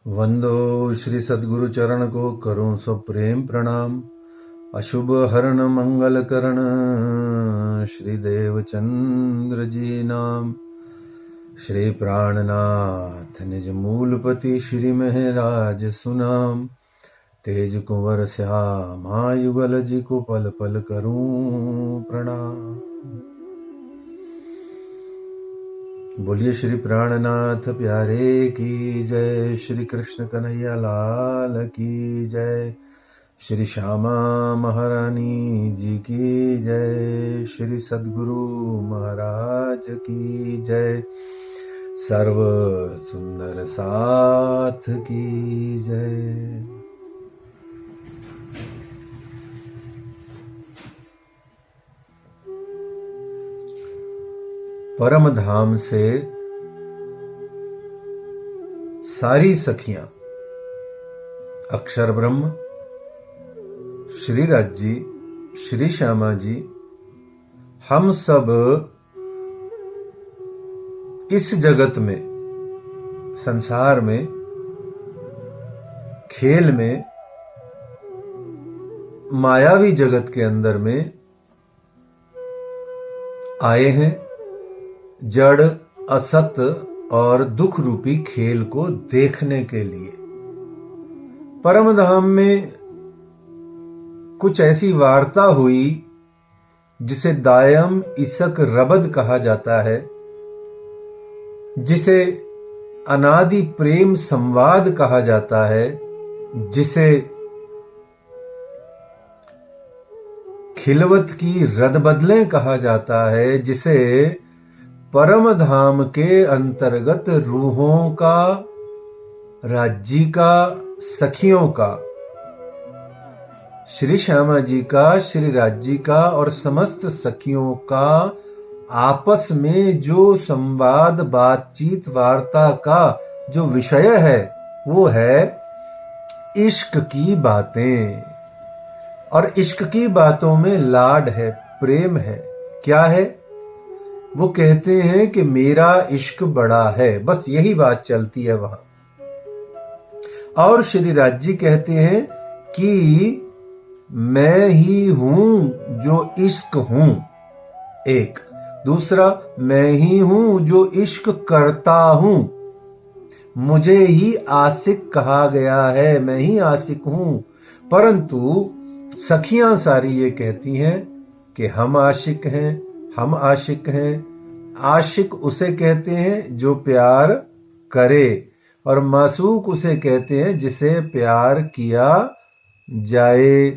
वंदो श्री सद्गुरु चरण को करूं सो प्रेम प्रणाम। अशुभ हरण मंगल करण श्री देवचंद्र जी नाम। श्री प्राणनाथ निज मूलपति श्री महराज सुनाम। तेज कुंवर श्यामा युगल जी को पल पल करूं प्रणाम। बोलिए श्री प्राणनाथ प्यारे की जय। श्री कृष्ण कन्हैया लाल की जय। श्री श्यामा महारानी जी की जय। श्री सद्गुरु महाराज की जय। सर्व सुंदर साथ की जय। परम धाम से सारी सखियां अक्षर ब्रह्म, श्री राज जी, श्री श्यामा जी, हम सब इस जगत में, संसार में, खेल में, मायावी जगत के अंदर में आए हैं जड़, असत और दुख रूपी खेल को देखने के लिए। परम धाम में कुछ ऐसी वार्ता हुई जिसे दायम इसक रबद कहा जाता है, जिसे अनादि प्रेम संवाद कहा जाता है, जिसे खिलवत की रदबदलें कहा जाता है, जिसे परम धाम के अंतर्गत रूहों का, राज्जी का, सखियों का, श्री श्यामा जी का, श्री राज्जी का और समस्त सखियों का आपस में जो संवाद, बातचीत, वार्ता का जो विषय है वो है इश्क की बातें। और इश्क की बातों में लाड है, प्रेम है। क्या है? वो कहते हैं कि मेरा इश्क बड़ा है, बस यही बात चलती है वहां। और श्री राज जी कहते हैं कि मैं ही हूं जो इश्क हूं, एक। दूसरा, मैं ही हूं जो इश्क करता हूं, मुझे ही आशिक कहा गया है, मैं ही आशिक हूं। परंतु सखियां सारी ये कहती हैं कि हम आशिक हैं, हम आशिक हैं। आशिक उसे कहते हैं जो प्यार करे, और मासूक उसे कहते हैं जिसे प्यार किया जाए।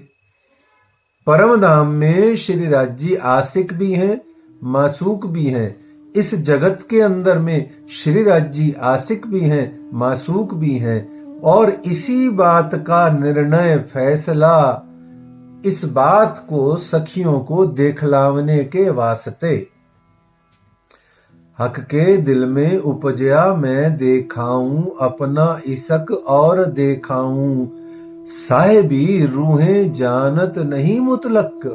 परम धाम में श्री राज जी आशिक भी हैं, मासूक भी हैं। इस जगत के अंदर में श्री राज जी आशिक भी हैं, मासूक भी हैं। और इसी बात का निर्णय, फैसला, इस बात को सखियों को देखलावने के वास्ते हक के दिल में उपजया मैं देखाऊं अपना इशक और देखाऊं, साहिबी रूहें जानत नहीं मुतलक।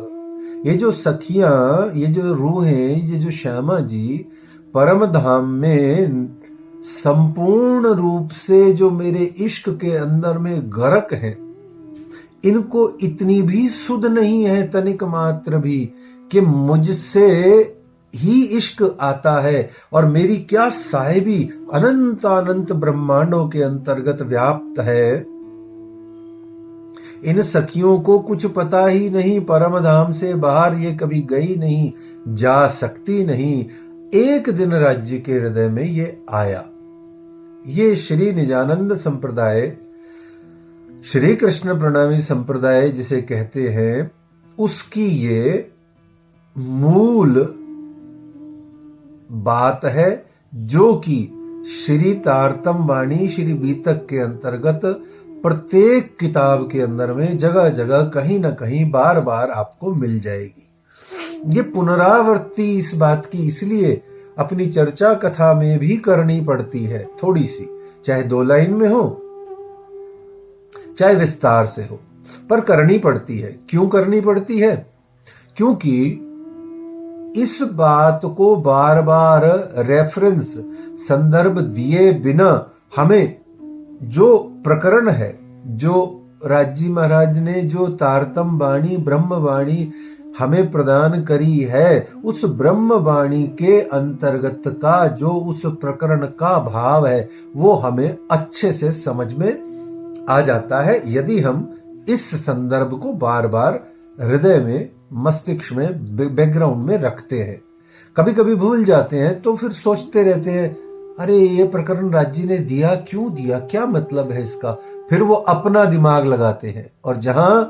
ये जो सखियां, ये जो रूहें, ये जो श्यामा जी परम धाम में संपूर्ण रूप से जो मेरे इश्क के अंदर में गरक हैं, इनको इतनी भी सुध नहीं है तनिक मात्र भी कि मुझसे ही इश्क आता है और मेरी क्या साहिबी अनंत अनंत ब्रह्मांडों के अंतर्गत व्याप्त है। इन सखियों को कुछ पता ही नहीं, परम धाम से बाहर ये कभी गई नहीं, जा सकती नहीं। एक दिन राज्य के हृदय में ये आया। ये श्री निजानंद संप्रदाय, श्री कृष्ण प्रणामी संप्रदाय जिसे कहते हैं, उसकी ये मूल बात है, जो कि श्री तारतम वाणी, श्री बीतक के अंतर्गत प्रत्येक किताब के अंदर में जगह जगह कहीं ना कहीं बार बार आपको मिल जाएगी। ये पुनरावृत्ति इस बात की इसलिए अपनी चर्चा कथा में भी करनी पड़ती है, थोड़ी सी, चाहे 2 लाइन में हो, चाहे विस्तार से हो, पर करनी पड़ती है। क्यों करनी पड़ती है? क्योंकि इस बात को बार बार रेफरेंस, संदर्भ दिए बिना हमें जो प्रकरण है, जो राजी महाराज ने जो तारतम वाणी ब्रह्म वाणी हमें प्रदान करी है, उस ब्रह्म वाणी के अंतर्गत का जो उस प्रकरण का भाव है वो हमें अच्छे से समझ में आ जाता है यदि हम इस संदर्भ को बार बार हृदय में, मस्तिष्क में, बैकग्राउंड में रखते हैं। कभी कभी भूल जाते हैं तो फिर सोचते रहते हैं, अरे ये प्रकरण राज्य ने दिया, क्यों दिया, क्या मतलब है इसका। फिर वो अपना दिमाग लगाते हैं। और जहां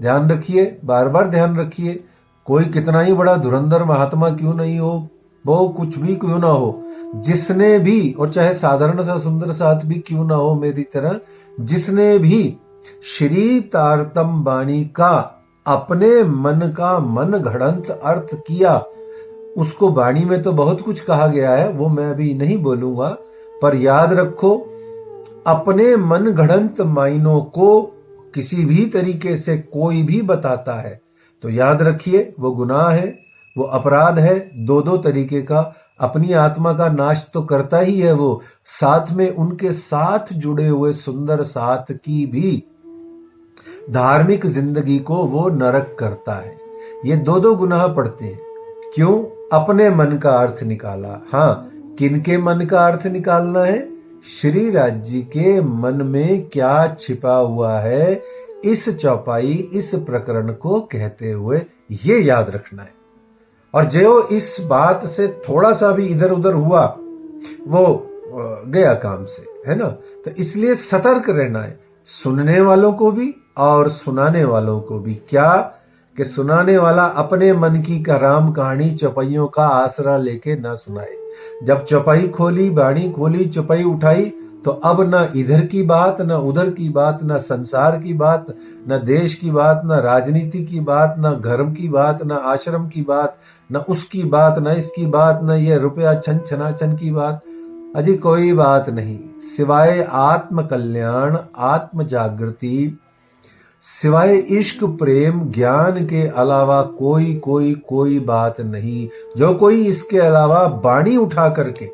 ध्यान रखिए, बार बार ध्यान रखिए, कोई कितना ही बड़ा धुरंधर महात्मा क्यों नहीं हो, वो कुछ भी क्यों ना हो, जिसने भी, और चाहे साधारण सा सुंदर सा भी क्यों ना हो मेरी तरह, जिसने भी श्री तारतम वाणी का अपने मन का मन घड़ंत अर्थ किया, उसको वाणी में तो बहुत कुछ कहा गया है, वो मैं अभी नहीं बोलूंगा, पर याद रखो अपने मन घड़ंत मायनों को किसी भी तरीके से कोई भी बताता है तो याद रखिए वो गुनाह है, वो अपराध है, दो दो तरीके का। अपनी आत्मा का नाश तो करता ही है वो, साथ में उनके साथ जुड़े हुए सुंदर साथ की भी धार्मिक जिंदगी को वो नरक करता है। ये दो दो गुनाह पड़ते हैं। क्यों? अपने मन का अर्थ निकाला। हाँ, किनके मन का अर्थ निकालना है? श्री राज्य के मन में क्या छिपा हुआ है, इस चौपाई, इस प्रकरण को कहते हुए ये याद रखना है। और जो इस बात से थोड़ा सा भी इधर उधर हुआ वो गया काम से, है ना। तो इसलिए सतर्क रहना है, सुनने वालों को भी और सुनाने वालों को भी। क्या कि सुनाने वाला अपने मन की राम कहानी चौपाइयों का आसरा लेके ना सुनाए। जब चौपाई खोली, बाणी खोली, चौपाई उठाई, तो अब ना इधर की बात, ना उधर की बात, ना संसार की बात, ना देश की बात, ना राजनीति की बात, ना धर्म की बात, ना आश्रम की बात, ना उसकी बात, ना इसकी बात, ना ये रुपया छन छनाछन की बात, अजी कोई बात नहीं, सिवाय आत्म कल्याण, आत्म जागृति, सिवाय इश्क प्रेम ज्ञान के अलावा कोई कोई कोई बात नहीं। जो कोई इसके अलावा बाणी उठा करके,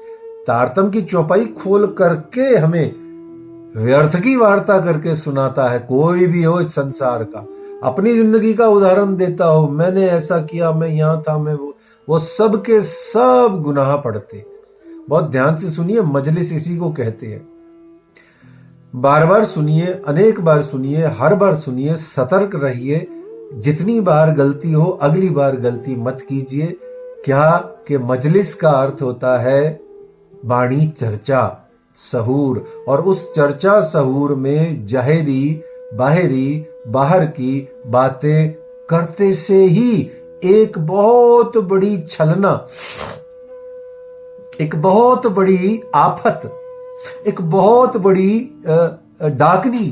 तारतम की चौपाई खोल करके हमें व्यर्थ की वार्ता करके सुनाता है, कोई भी हो इस संसार का, अपनी जिंदगी का उदाहरण देता हो, मैंने ऐसा किया, मैं यहां था, मैं वो सब के सब गुनाह पड़ते। बहुत ध्यान से सुनिए, मजलिस इसी को कहते हैं। बार बार सुनिए, अनेक बार सुनिए, हर बार सुनिए, सतर्क रहिए। जितनी बार गलती हो अगली बार गलती मत कीजिए। क्या कि मजलिस का अर्थ होता है वाणी, चर्चा, सहूर, और उस चर्चा सहूर में जाहिरी बाहरी बाहर की बातें करते से ही एक बहुत बड़ी छलना, एक बहुत बड़ी आफत, एक बहुत बड़ी डाकनी,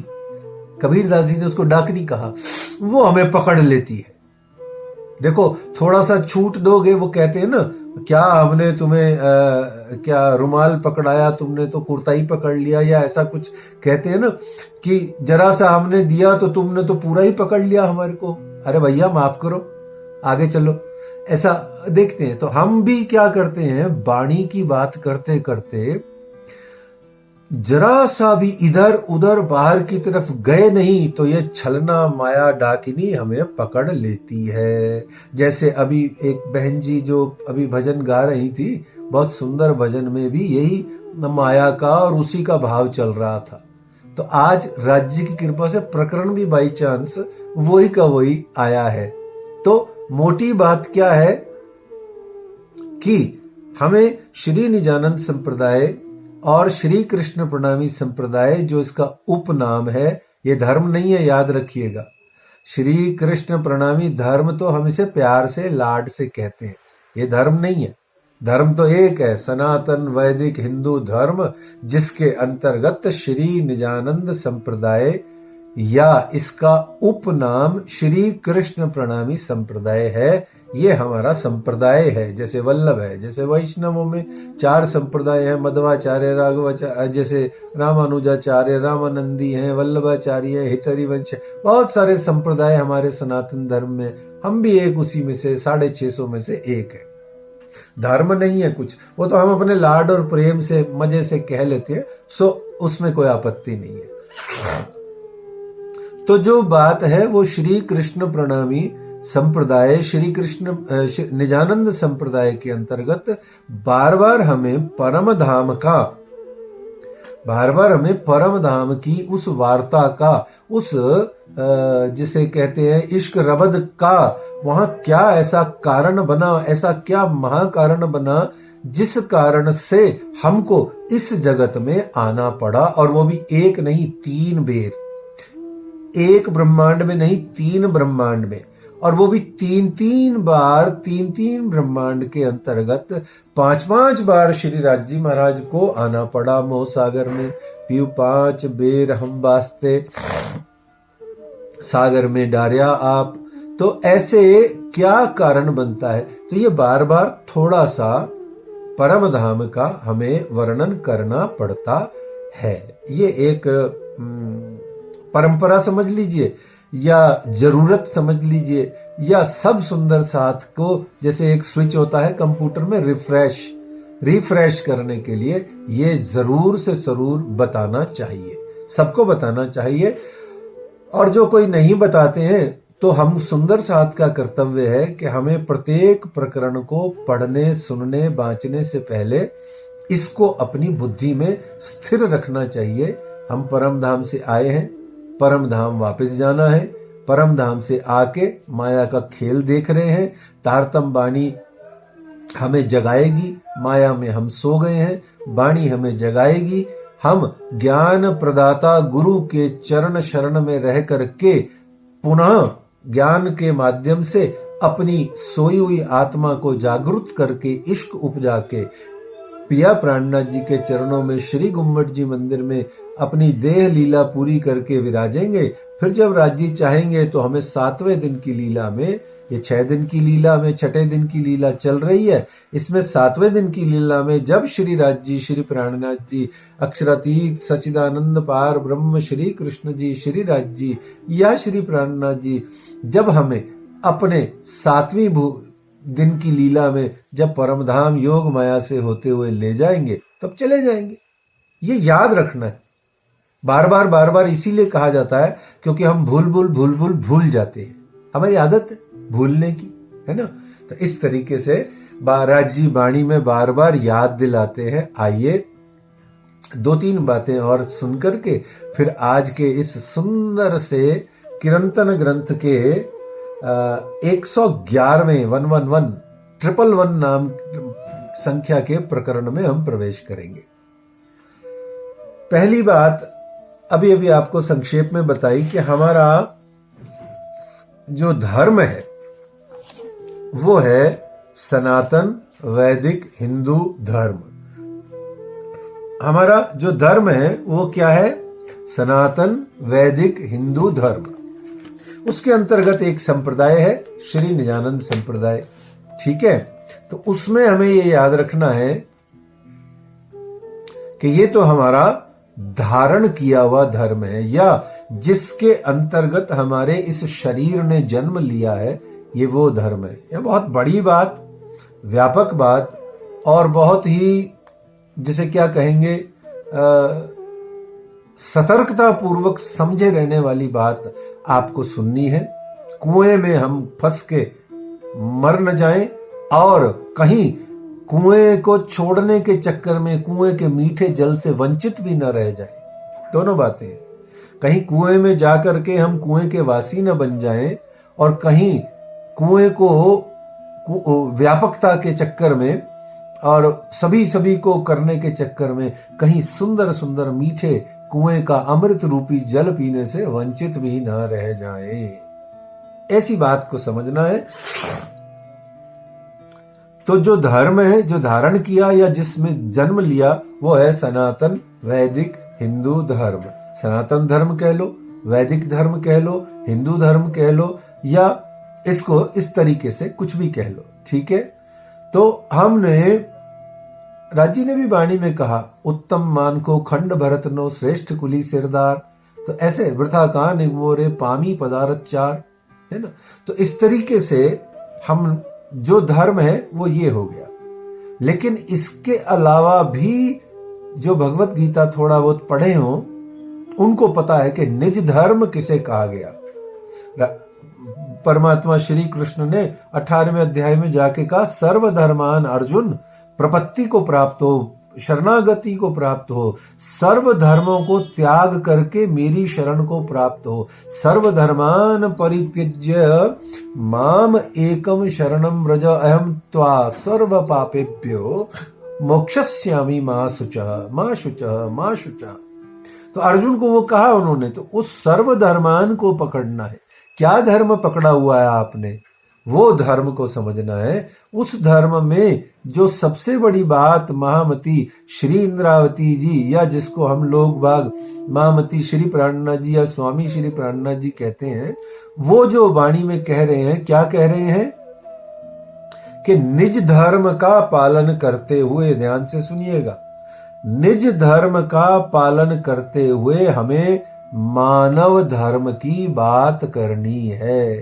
कबीरदास जी ने उसको डाकनी कहा, वो हमें पकड़ लेती है। देखो, थोड़ा सा छूट दोगे, वो कहते हैं ना, क्या हमने तुम्हें क्या रुमाल पकड़ाया, तुमने तो कुर्ता ही पकड़ लिया, या ऐसा कुछ कहते हैं ना कि जरा सा हमने दिया तो तुमने तो पूरा ही पकड़ लिया हमारे को। अरे भैया माफ करो, आगे चलो, ऐसा देखते हैं। तो हम भी क्या करते हैं, वाणी की बात करते करते जरा सा भी इधर उधर बाहर की तरफ गए नहीं तो ये छलना माया डाकिनी हमें पकड़ लेती है। जैसे अभी एक बहन जी जो अभी भजन गा रही थी, बहुत सुंदर भजन में भी यही माया का और उसी का भाव चल रहा था। तो आज राज्य की कृपा से प्रकरण भी बाई चांस वही का वही आया है। तो मोटी बात क्या है कि हमें श्री निजानंद संप्रदाय और श्री कृष्ण प्रणामी संप्रदाय, जो इसका उपनाम है, ये धर्म नहीं है, याद रखिएगा। श्री कृष्ण प्रणामी धर्म तो हम इसे प्यार से लाड से कहते हैं, ये धर्म नहीं है। धर्म तो एक है, सनातन वैदिक हिंदू धर्म, जिसके अंतर्गत श्री निजानंद संप्रदाय या इसका उपनाम श्री कृष्ण प्रणामी संप्रदाय है। ये हमारा संप्रदाय है। जैसे वल्लभ है, जैसे वैष्णवों में 4 संप्रदाय है, मध्वाचार्य, राघवाचार्य, जैसे रामानुजाचार्य, रामानंदी हैं, वल्लभाचार्य है, हितरिवंश, बहुत सारे संप्रदाय हमारे सनातन धर्म में। हम भी एक उसी में से 650 में से एक है। धर्म नहीं है कुछ, वो तो हम अपने लाड और प्रेम से मजे से कह लेते हैं, सो उसमें कोई आपत्ति नहीं है। तो जो बात है वो श्री कृष्ण प्रणामी संप्रदाय, श्री कृष्ण निजानंद संप्रदाय के अंतर्गत बार बार हमें परम धाम की उस वार्ता का, उस जिसे कहते हैं इश्क रबद का, वहां क्या ऐसा कारण बना, ऐसा क्या महाकारण बना जिस कारण से हमको इस जगत में आना पड़ा, और वो भी एक नहीं 3 बेर, एक ब्रह्मांड में नहीं 3 ब्रह्मांड में, और वो भी 3-3 बार, 3-3 ब्रह्मांड के अंतर्गत 5-5 बार श्री राज महाराज को आना पड़ा मोह सागर में। पीऊ 5 बेर हम वास्ते सागर में डारिया आप। तो ऐसे क्या कारण बनता है? तो ये बार बार थोड़ा सा परम धाम का हमें वर्णन करना पड़ता है। ये एक परंपरा समझ लीजिए, या जरूरत समझ लीजिए, या सब सुंदर साथ को जैसे एक स्विच होता है कंप्यूटर में रिफ्रेश करने के लिए, ये जरूर से जरूर बताना चाहिए, सबको बताना चाहिए। और जो कोई नहीं बताते हैं तो हम सुंदर साथ का कर्तव्य है कि हमें प्रत्येक प्रकरण को पढ़ने, सुनने, बांचने से पहले इसको अपनी बुद्धि में स्थिर रखना चाहिए। हम परम धाम से आए हैं, परम धाम वापस जाना है, परम धाम से आके माया का खेल देख रहे हैं। तारतम वाणी हमें जगाएगी, माया में हम सो गए हैं, वाणी हमें जगाएगी। हम ज्ञान प्रदाता गुरु के चरण शरण में रह करके पुनः ज्ञान के माध्यम से अपनी सोई हुई आत्मा को जागृत करके इश्क उपजा के पिया प्राणनाथ जी के चरणों में श्री गुम्बद जी मंदिर में अपनी देह लीला पूरी करके विराजेंगे। फिर जब राज्य चाहेंगे तो हमें 7वें दिन की लीला में, ये 6 दिन की लीला में 6ठे दिन की लीला चल रही है, इसमें 7वें दिन की लीला में जब श्री राज्य, श्री प्राणनाथ जी, अक्षरातीत सचिदानंद पार ब्रह्म श्री कृष्ण जी, श्री राज्य या श्री प्राणनाथ जी जब हमें अपने 7वीं दिन की लीला में जब परमधाम योग माया से होते हुए ले जाएंगे तब चले जाएंगे। ये याद रखना है। बार बार इसीलिए कहा जाता है क्योंकि हम भूल जाते हैं। हमारी आदत है भूलने की, है ना। तो इस तरीके से महाराज जी वाणी में बार बार याद दिलाते हैं। आइए 2-3 बातें और सुनकर के फिर आज के इस सुंदर से किरंतन ग्रंथ के 111वें 111 नाम संख्या के प्रकरण में हम प्रवेश करेंगे। पहली बात अभी आपको संक्षेप में बताई कि हमारा जो धर्म है वो है सनातन वैदिक हिंदू धर्म। हमारा जो धर्म है वो क्या है? सनातन वैदिक हिंदू धर्म। उसके अंतर्गत एक संप्रदाय है श्री निजानंद संप्रदाय, ठीक है। तो उसमें हमें ये याद रखना है कि ये तो हमारा धारण किया हुआ धर्म है, या जिसके अंतर्गत हमारे इस शरीर ने जन्म लिया है, ये वो धर्म है। यह बहुत बड़ी बात, व्यापक बात और बहुत ही जिसे क्या कहेंगे सतर्कता पूर्वक समझे रहने वाली बात आपको सुननी है। कुएं में हम फंस के मर न जाएं और कहीं कुएं को छोड़ने के चक्कर में कुएं के मीठे जल से वंचित भी न रह जाएं। दोनों बातें, कहीं कुएं में जाकर के हम कुएं के वासी न बन जाएं और कहीं कुएं को व्यापकता के चक्कर में और सभी को करने के चक्कर में कहीं सुंदर सुंदर मीठे कुएं का अमृत रूपी जल पीने से वंचित भी ना रह जाए। ऐसी बात को समझना है। तो जो धर्म है, जो धारण किया या जिसमें जन्म लिया, वो है सनातन वैदिक हिंदू धर्म। सनातन धर्म कह लो, वैदिक धर्म कह लो, हिंदू धर्म कह लो, या इसको इस तरीके से कुछ भी कह लो, ठीक है। तो हमने राजी ने भी वाणी में कहा, उत्तम मान को खंड भरत नो श्रेष्ठ कुली सिरदार। तो ऐसे वृथा का निगमोरे पामी पदारथ चार, है ना। तो इस तरीके से हम जो धर्म है वो ये हो गया। लेकिन इसके अलावा भी जो भगवत गीता थोड़ा बहुत पढ़े हो उनको पता है कि निज धर्म किसे कहा गया। परमात्मा श्री कृष्ण ने 18वें अध्याय में जाके कहा, सर्वधर्मान अर्जुन प्रपत्ति को प्राप्त हो, शरणागति को प्राप्त हो, सर्व धर्मों को त्याग करके मेरी शरण को प्राप्त हो। सर्वधर्मान परित्यज्य माम एकम शरणम व्रज अहम त्वा सर्व पापेभ्यो मोक्षस्यामि मा शुचः मा शुचः मा शुचः। तो अर्जुन को वो कहा उन्होंने, तो उस सर्वधर्मान को पकड़ना है। क्या धर्म पकड़ा हुआ है आपने, वो धर्म को समझना है। उस धर्म में जो सबसे बड़ी बात महामती श्री इंद्रावती जी, या जिसको हम लोग बाग महामती श्री प्राणनाथ जी या स्वामी श्री प्राणनाथ जी कहते हैं, वो जो वाणी में कह रहे हैं, क्या कह रहे हैं कि निज धर्म का पालन करते हुए, ध्यान से सुनिएगा, निज धर्म का पालन करते हुए हमें मानव धर्म की बात करनी है।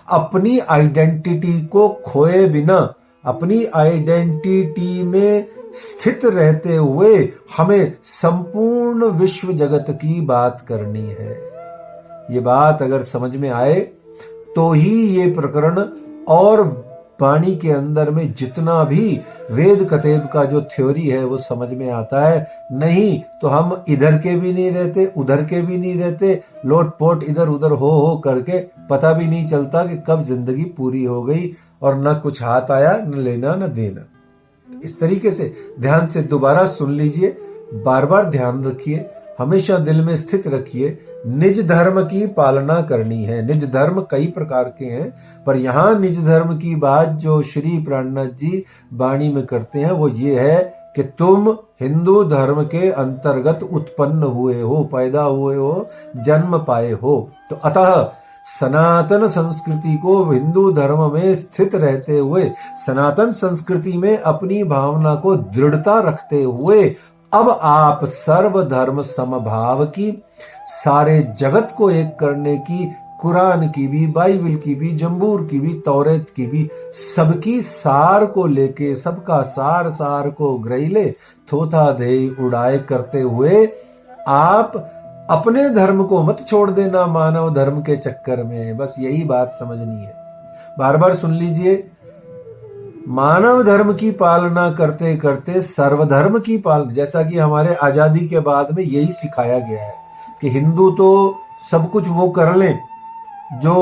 अपनी आइडेंटिटी को खोए बिना, अपनी आइडेंटिटी में स्थित रहते हुए हमें संपूर्ण विश्व जगत की बात करनी है। ये बात अगर समझ में आए तो ही ये प्रकरण और वाणी के अंदर में जितना भी वेद कतेब का जो थ्योरी है वो समझ में आता है। नहीं तो हम इधर के भी नहीं रहते, उधर के भी नहीं रहते, लोटपोट इधर उधर हो करके पता भी नहीं चलता कि कब जिंदगी पूरी हो गई और न कुछ हाथ आया, न लेना न देना। इस तरीके से ध्यान से दोबारा सुन लीजिए, बार बार ध्यान रखिए, हमेशा दिल में स्थित रखिए। निज धर्म की पालना करनी है। निज धर्म कई प्रकार के हैं, पर यहाँ निज धर्म की बात जो श्री प्राणनाथ जी वाणी में करते हैं वो ये है कि तुम हिंदू धर्म के अंतर्गत उत्पन्न हुए हो, पैदा हुए हो, जन्म पाए हो। तो अतः सनातन संस्कृति को हिंदू धर्म में स्थित रहते हुए, सनातन संस्कृति में अपनी भावना को दृढ़ता रखते हुए अब आप सर्वधर्म समभाव की, सारे जगत को एक करने की, कुरान की भी, बाइबल की भी, जंबूर की भी, तौरेत की भी, सबकी सार को लेके, सबका सार सार को ग्रहिले थोथा दे उड़ाए करते हुए आप अपने धर्म को मत छोड़ देना मानव धर्म के चक्कर में। बस यही बात समझनी है। बार बार सुन लीजिए, मानव धर्म की पालना करते करते सर्वधर्म की पालना, जैसा कि हमारे आजादी के बाद में यही सिखाया गया है कि हिंदू तो सब कुछ वो कर लें जो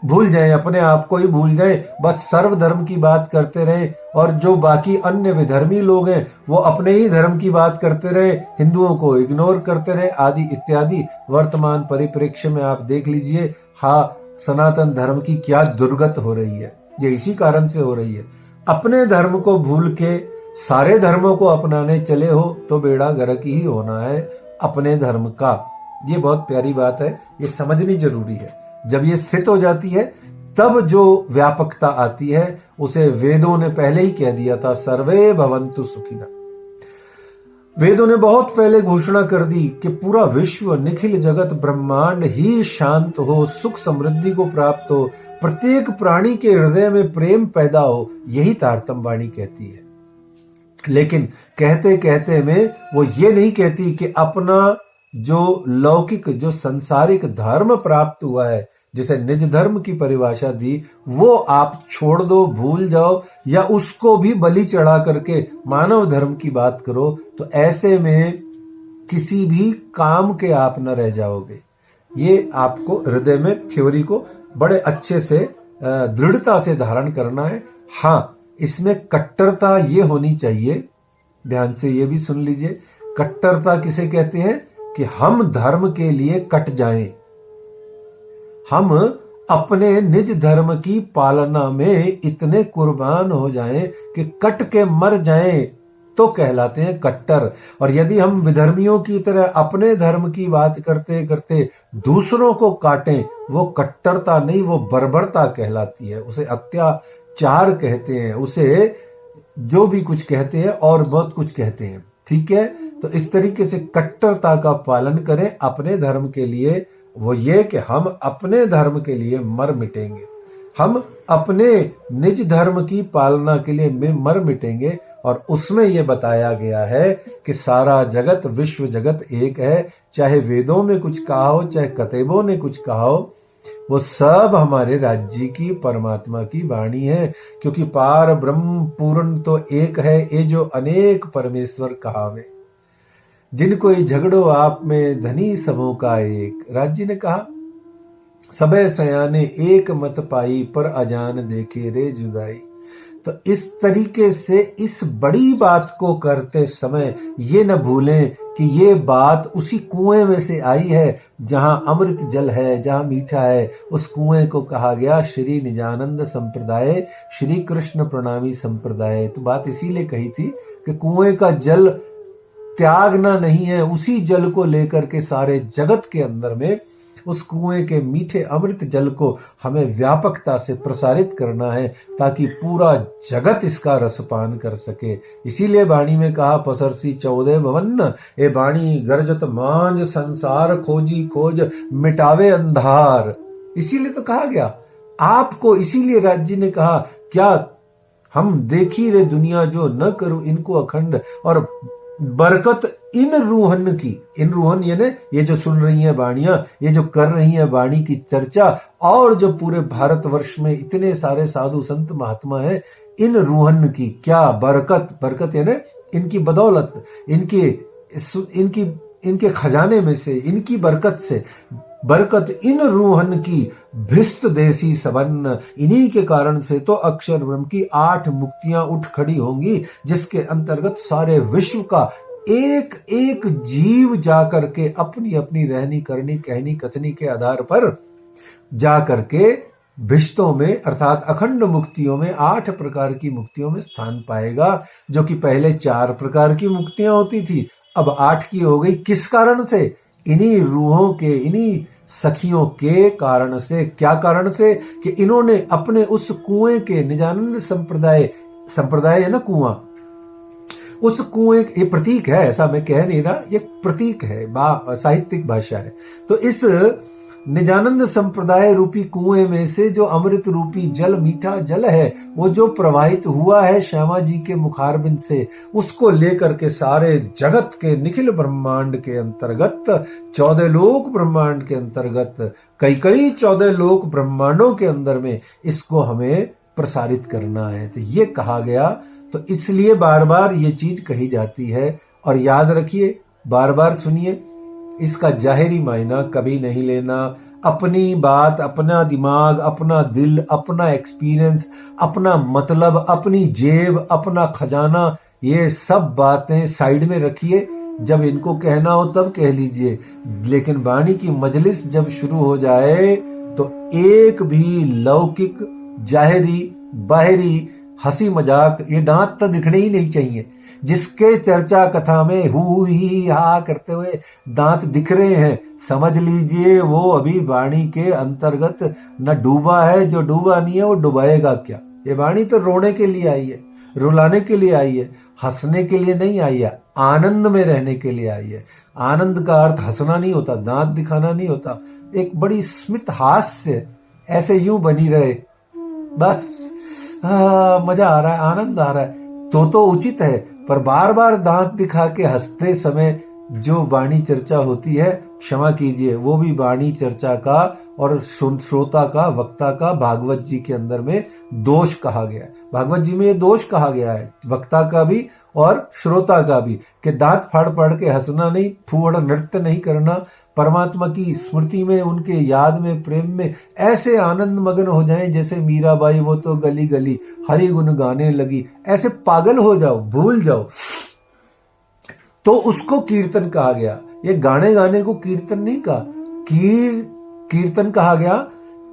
भूल जाएं, अपने आप को ही भूल जाएं, बस सर्वधर्म की बात करते रहें, और जो बाकी अन्य विधर्मी लोग हैं वो अपने ही धर्म की बात करते रहे, हिंदुओं को इग्नोर करते रहे, आदि इत्यादि। वर्तमान परिप्रेक्ष्य में आप देख लीजिए, हाँ, सनातन धर्म की क्या दुर्गत हो रही है। ये इसी कारण से हो रही है। अपने धर्म को भूल के सारे धर्मों को अपनाने चले हो तो बेड़ा गर्क ही होना है अपने धर्म का। ये बहुत प्यारी बात है, ये समझनी जरूरी है। जब ये स्थित हो जाती है तब जो व्यापकता आती है उसे वेदों ने पहले ही कह दिया था, सर्वे भवन्तु सुखिनः। वेदों ने बहुत पहले घोषणा कर दी कि पूरा विश्व, निखिल जगत ब्रह्मांड ही शांत हो, सुख समृद्धि को प्राप्त हो, प्रत्येक प्राणी के हृदय में प्रेम पैदा हो। यही तारतम वाणी कहती है। लेकिन कहते कहते में वो ये नहीं कहती कि अपना जो लौकिक, जो संसारिक धर्म प्राप्त हुआ है, जिसे निज धर्म की परिभाषा दी, वो आप छोड़ दो, भूल जाओ, या उसको भी बलि चढ़ा करके मानव धर्म की बात करो, तो ऐसे में किसी भी काम के आप न रह जाओगे। ये आपको हृदय में थ्योरी को बड़े अच्छे से दृढ़ता से धारण करना है। हाँ, इसमें कट्टरता ये होनी चाहिए, ध्यान से ये भी सुन लीजिए। कट्टरता किसे कहते हैं कि हम धर्म के लिए कट जाएं, हम अपने निज धर्म की पालना में इतने कुर्बान हो जाएं कि कट के मर जाएं तो कहलाते हैं कट्टर। और यदि हम विधर्मियों की तरह अपने धर्म की बात करते करते दूसरों को काटें, वो कट्टरता नहीं, वो बर्बरता कहलाती है। उसे अत्याचार कहते हैं, उसे जो भी कुछ कहते हैं और बहुत कुछ कहते हैं। ठीक है, तो इस तरीके से कट्टरता का पालन करें अपने धर्म के लिए। वो ये कि हम अपने धर्म के लिए मर मिटेंगे। हम अपने निज धर्म की पालना के लिए मर मिटेंगे। और उसमें यह बताया गया है कि सारा जगत, विश्व जगत एक है। चाहे वेदों में कुछ कहा हो, चाहे कतेबों ने कुछ कहा हो, वो सब हमारे राज्य की, परमात्मा की वाणी है। क्योंकि पार ब्रह्म पूर्ण तो एक है, ये जो अनेक परमेश्वर कहावे। जिनको ये झगड़ो आप में धनी समों का एक। राज्य ने कहा सबे सयाने एक मत पाई, पर अजान देखे रे जुदाई। तो इस तरीके से इस बड़ी बात को करते समय ये न भूलें कि ये बात उसी कुएं में से आई है जहां अमृत जल है, जहां मीठा है। उस कुएं को कहा गया श्री निजानंद संप्रदाय, श्री कृष्ण प्रणामी संप्रदाय। तो बात इसीलिए कही थी कि कुएं का जल त्यागना नहीं है, उसी जल को लेकर के सारे जगत के अंदर में उस कुएं के मीठे अमृत जल को हमें व्यापकता से प्रसारित करना है, ताकि पूरा जगत इसका रसपान कर सके। इसीलिए वाणी में कहा पसरसी 14 भवन, ए वाणी गरजत मांझ संसार, खोजी खोज मिटावे अंधार। इसीलिए तो कहा गया आपको। इसीलिए राज्य ने कहा क्या हम देखी रे दुनिया जो न करूं इनको अखंड, और बरकत इन रूहन की। इन रूहन यानी ये जो सुन रही हैं वाणियां, ये जो कर रही हैं वाणी की चर्चा, और जो पूरे भारतवर्ष में इतने सारे साधु संत महात्मा हैं, इन रूहन की क्या बरकत। बरकत यानी इनकी बदौलत, इनके खजाने में से, इनकी बरकत से। बरकत इन रूहन की भिस्त देसी सबन। इन्हीं के कारण से तो अक्षर ब्रह्म की 8 मुक्तियां उठ खड़ी होंगी, जिसके अंतर्गत सारे विश्व का एक एक जीव जाकर के अपनी अपनी रहनी करनी कहनी कथनी के आधार पर जाकर के भिष्टों में अर्थात अखंड मुक्तियों में 8 प्रकार की मुक्तियों में स्थान पाएगा। जो कि पहले 4 प्रकार की मुक्तियां होती थी, अब 8 की हो गई। किस कारण से? इन्हीं रूहों के, इन्हीं सखियों के कारण से। क्या कारण से? कि इन्होंने अपने उस कुएं के, निजानंद संप्रदाय है ना कुआं, उस कुएं, ये प्रतीक है, ऐसा मैं कह नहीं रहा, ये प्रतीक है, साहित्यिक भाषा है। तो इस निजानंद संप्रदाय रूपी कुएं में से जो अमृत रूपी जल, मीठा जल है, वो जो प्रवाहित हुआ है श्यामा जी के मुखारबिंद से, उसको लेकर के सारे जगत के निखिल ब्रह्मांड के अंतर्गत, 14 लोक ब्रह्मांड के अंतर्गत, कई 14 लोक ब्रह्मांडों के अंदर में इसको हमें प्रसारित करना है। तो ये कहा गया। तो इसलिए बार बार ये चीज कही जाती है। और याद रखिए, बार बार सुनिए, इसका जाहिरी मायना कभी नहीं लेना। अपनी बात, अपना दिमाग, अपना दिल, अपना एक्सपीरियंस, अपना मतलब, अपनी जेब, अपना खजाना, ये सब बातें साइड में रखिए। जब इनको कहना हो तब कह लीजिए, लेकिन वाणी की मजलिस जब शुरू हो जाए तो एक भी लौकिक, जाहिरी, बाहरी हंसी मजाक, ये दांत तो दिखने ही नहीं चाहिए। जिसके चर्चा कथा में हु ही हा करते हुए दांत दिख रहे हैं, समझ लीजिए वो अभी वाणी के अंतर्गत न डूबा है। जो डूबा नहीं है वो डुबाएगा क्या। ये वाणी तो रोने के लिए आई है, रुलाने के लिए आई है, हंसने के लिए नहीं आई है, आनंद में रहने के लिए आई है। आनंद का अर्थ हंसना नहीं होता, दांत दिखाना नहीं होता। एक बड़ी स्मित हास्य ऐसे यूं बनी रहे, बस मजा आ रहा है, आनंद आ रहा है, तो उचित है। पर बार बार दांत दिखा के हंसते समय जो वाणी चर्चा होती है, क्षमा कीजिए, वो भी वाणी चर्चा का और श्रोता का, वक्ता का भागवत जी के अंदर में दोष कहा गया है। भागवत जी में ये दोष कहा गया है, वक्ता का भी और श्रोता का भी, कि दांत फाड़ फाड़ के हंसना नहीं, फूहड़ नृत्य नहीं करना। परमात्मा की स्मृति में, उनके याद में, प्रेम में ऐसे आनंद मगन हो जाएं जैसे मीराबाई वो तो गली गली हरि गुण गाने लगी। ऐसे पागल हो जाओ, भूल जाओ, तो उसको कीर्तन कहा गया। ये गाने गाने को कीर्तन नहीं कहा, कीर्तन कहा गया।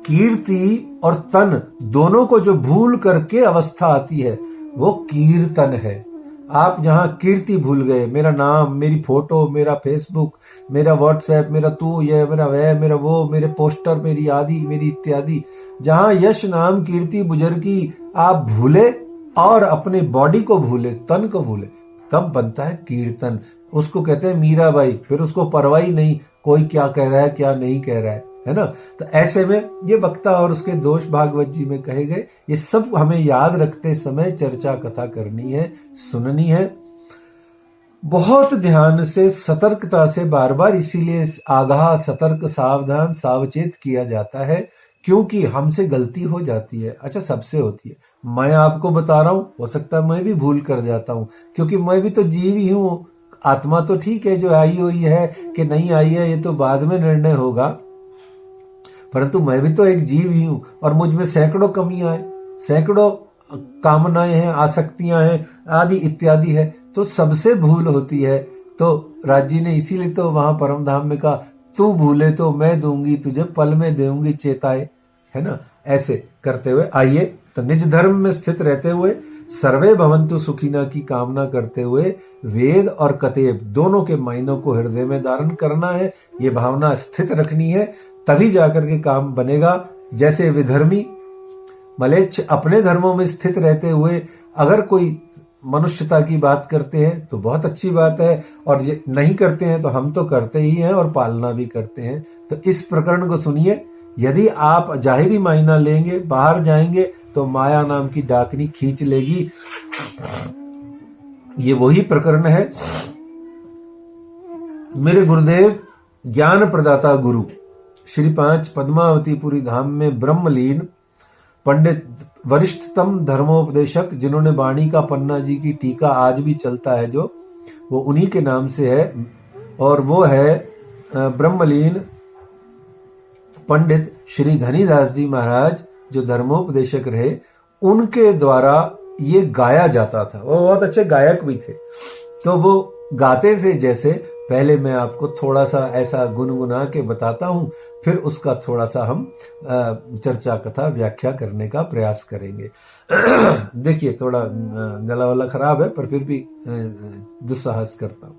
कीर्ति और तन दोनों को जो भूल करके अवस्था आती है वो कीर्तन है। आप जहां कीर्ति भूल गए, मेरा नाम, मेरी फोटो, मेरा फेसबुक, मेरा व्हाट्सएप, मेरा तू, ये मेरा वह, मेरा वो, मेरे पोस्टर, मेरी आदि, मेरी इत्यादि, जहां यश नाम कीर्ति बुजुर्गी आप भूले और अपने बॉडी को भूले, तन को भूले, तब बनता है कीर्तन। उसको कहते हैं मीराबाई। फिर उसको परवाही नहीं कोई क्या कह रहा है क्या नहीं कह रहा है, है ना। तो ऐसे में ये वक्ता और उसके दोष भागवत जी में कहे गए, ये सब हमें याद रखते समय चर्चा कथा करनी है, सुननी है, बहुत ध्यान से, सतर्कता से, बार बार इसीलिए आगाह, सतर्क, सावधान, सावचेत किया जाता है, क्योंकि हमसे गलती हो जाती है। अच्छा, सबसे होती है, मैं आपको बता रहा हूं, हो सकता है मैं भी भूल कर जाता हूं, क्योंकि मैं भी तो जीव ही हूं। आत्मा तो ठीक है जो आई हुई है कि नहीं आई है, ये तो बाद में निर्णय होगा, परंतु मैं भी तो एक जीव ही हूं और मुझ में सैकड़ों कमियां हैं, सैकड़ों कामनाएं हैं, आसक्तियां हैं, आदि इत्यादि है, तो सबसे भूल होती है। तो राज जी ने इसीलिए तो वहां परम धाम में कहा, तू भूले तो मैं दूंगी तुझे, पल में देऊंगी चेताए, है ना। ऐसे करते हुए आइए, तो निज धर्म में स्थित रहते हुए, सर्वे भवंतु सुखिना की कामना करते हुए, वेद और कतेब दोनों के मायनों को हृदय में धारण करना है, ये भावना स्थित रखनी है, तभी जाकर के काम बनेगा। जैसे विधर्मी मलेच्छ अपने धर्मों में स्थित रहते हुए अगर कोई मनुष्यता की बात करते हैं तो बहुत अच्छी बात है, और ये नहीं करते हैं तो हम तो करते ही हैं और पालना भी करते हैं। तो इस प्रकरण को सुनिए, यदि आप जाहिरी मायना लेंगे, बाहर जाएंगे तो माया नाम की डाकनी खींच लेगी। ये वही प्रकरण है। मेरे गुरुदेव ज्ञान प्रदाता गुरु श्री 5 पद्मावतीपुरी धाम में ब्रह्मलीन पंडित वरिष्ठतम धर्मोपदेशक, जिन्होंने वाणी का पन्ना जी की टीका आज भी चलता है, जो वो उन्हीं के नाम से है, और वो है ब्रह्मलीन पंडित श्री धनीदास जी महाराज, जो धर्मोपदेशक रहे, उनके द्वारा ये गाया जाता था। वो बहुत अच्छे गायक भी थे, तो वो गाते थे। जैसे पहले मैं आपको थोड़ा सा ऐसा गुनगुना के बताता हूं, फिर उसका थोड़ा सा हम चर्चा कथा व्याख्या करने का प्रयास करेंगे। देखिए, थोड़ा गला वाला खराब है, पर फिर भी दुस्साहस करता हूं।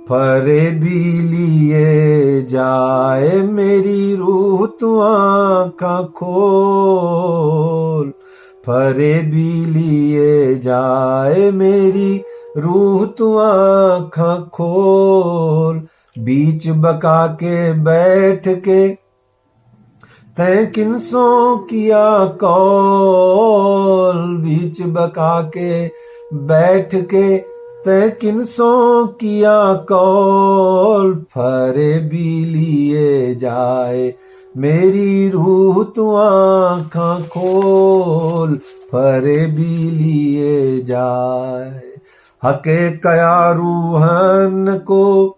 फरे भी लिए जाए मेरी रूह तू आँखां खोल, फरे भी लिए जाए मेरी रूह तू आँखां खोल, बीच बका के बैठ के तै किनसों किया कौल, बीच बका के बैठ के तै किनसों किया कौल, फरे भी लिए जाए मेरी रूह तू आँखां खोल, फरे भी लिए जाए। हके कया रूहन को,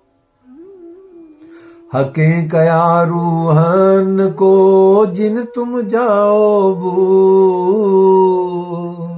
हके कया रूहन को जिन तुम जाओ भूल,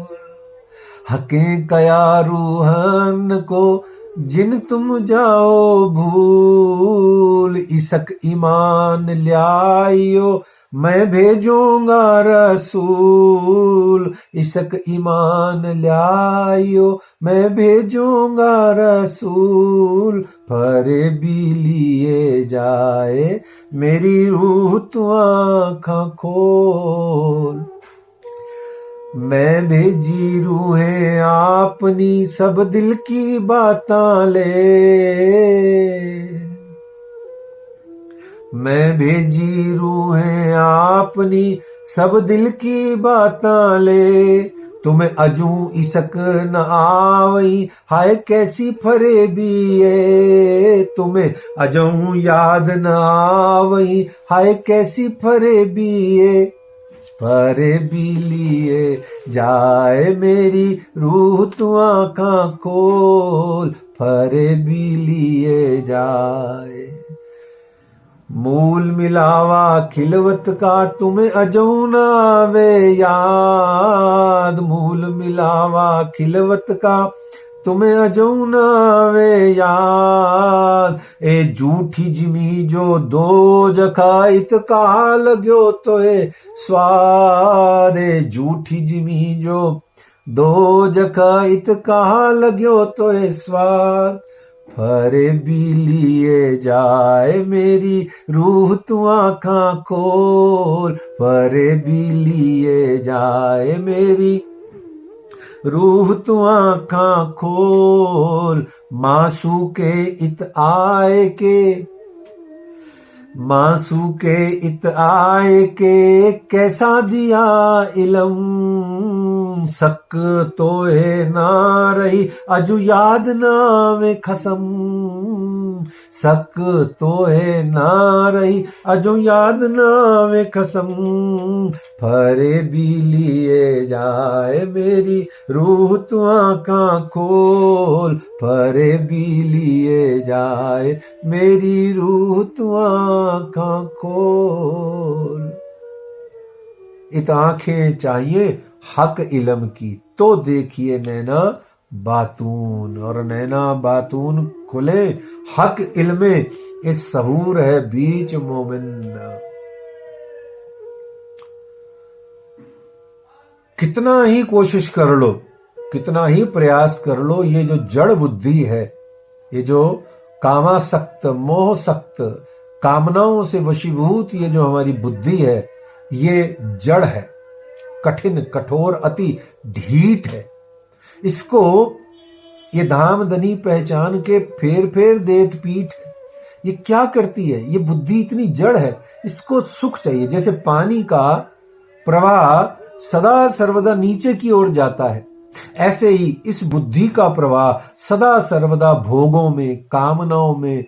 हके कया रूहन को जिन तुम जाओ भूल, इसक ईमान ल्याइयो मैं भेजूंगा रसूल, इसक ईमान ल्याइयो मैं भेजूंगा रसूल, फरे भी लिए जाए मेरी रूह तू आँखां खोल, मैं भेजी रूहें आपनी सब दिल की बातां ले, मैं भेजी रूहें आपनी सब दिल की बातां ले, तुम्हें अजू इसक न आवई हाय कैसी फरे भी ये, तुम्हें अजू याद न आवई हाय कैसी फरे भी ये, फरे भी लिए जाए मेरी रूह तू आँखां खोल, फरे भी लिए जाए। मूल मिलावा खिलवत का तुम्हें अजू न आवे याद, मूल मिलावा खिलवत का तुम्हें अजू न आवे याद, ए झूठी जिमी जो दो जखा इत कहा लग्यो तो ए स्वाद, ए झूठी जिमी जो दो जखा इत कहा लग्यो तो ए स्वाद, फरे भी लिए जाए मेरी रूह तू आँखां खोल, फरे भी लिए जाए मेरी रूह तू आँखां खोल, मासू के इत आए के, मासू के इत आए के, कैसा दिया इलम, सक तो है ना रही अजु याद नावे खसम, सक तो है ना रही अजु याद नावे खसम, फरे भी लिए जाए मेरी रूह तू आँखां खोल, फरे भी लिए जाए मेरी रूह तू आँखां खोल। इत आंखें चाहिए हक इलम की, तो देखिए नैना बातून, और नैना बातून खुले हक इल्मे, इस सहूर है बीच मोमिन। कितना ही कोशिश कर लो, कितना ही प्रयास कर लो, ये जो जड़ बुद्धि है, ये जो कामासक्त मोहसक्त कामनाओं से वशीभूत ये जो हमारी बुद्धि है, ये जड़ है, कठिन कठोर अति ढीठ है। इसको ये धामधनी पहचान के फेर फेर देत पीठ है। ये क्या करती है? ये बुद्धि इतनी जड़ है, इसको सुख चाहिए। जैसे पानी का प्रवाह सदा सर्वदा नीचे की ओर जाता है, ऐसे ही इस बुद्धि का प्रवाह सदा सर्वदा भोगों में, कामनाओं में,